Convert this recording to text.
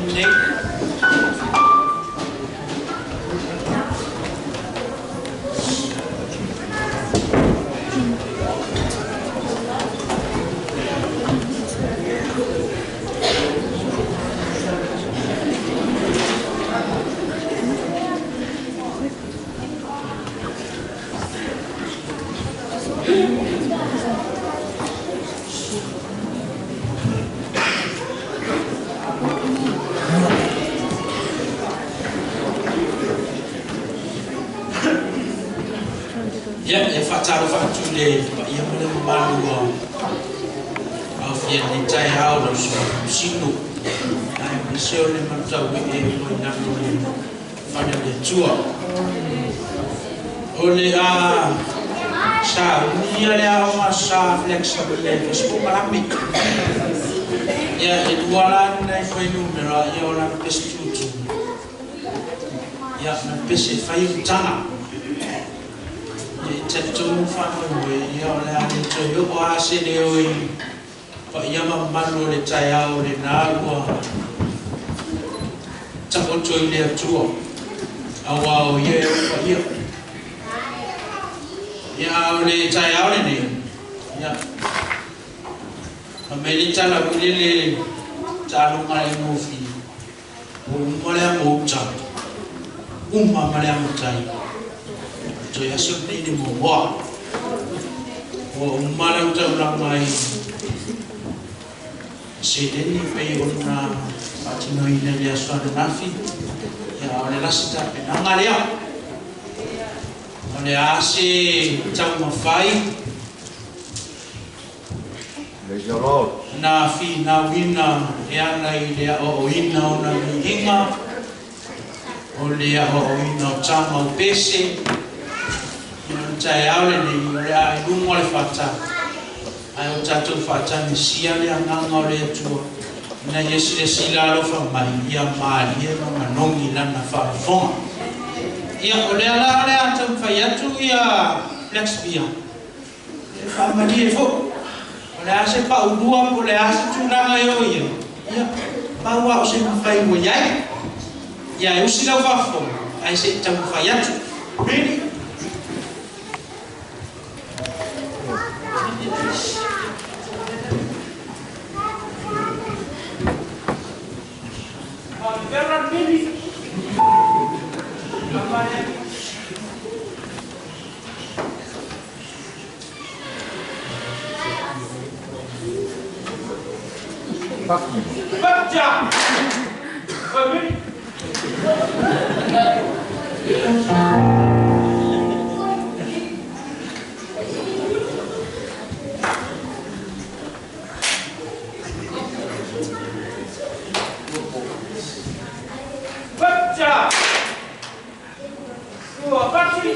ini. Ya, facciamo le malu au fia ni tai hau lo sino ai misio le matau e mo na no fa le tua ole a sa ni le a ma sa flexible le spo malami ya e duala nei foi numero io la pestutu ya na pese fai tana Tentu fanu ya oleh ane coyo oase le oi pak ya mamalo le cayau le nawa cakap coyo le tua awal ya pak ya le cayau le ni ya kami cala boleh le calon malai mofi malai mocak malai mocai so ya seperti ini membuat malam terang mai sedeni pe ona patino ina dia suara nafi ya oleh lasita penangalia oleh asi cang mafai nafi nawina ya nai dia o ina ona hinga oleh o ina cang mau pese cai awal ni ya ibu mulai faca ayo catur faca ni sia ni angang oleh tua na yesus sila lo famai ya mali ya manongi lan na fa fon ya oleh ala oleh antum fayatu ya flex biang famali fo oleh ase pa udua oleh ase tunang ayo ya bawa ose fai mo ya usila fa fo ai se tam fayatu really Baca. Baca. Dua pasti.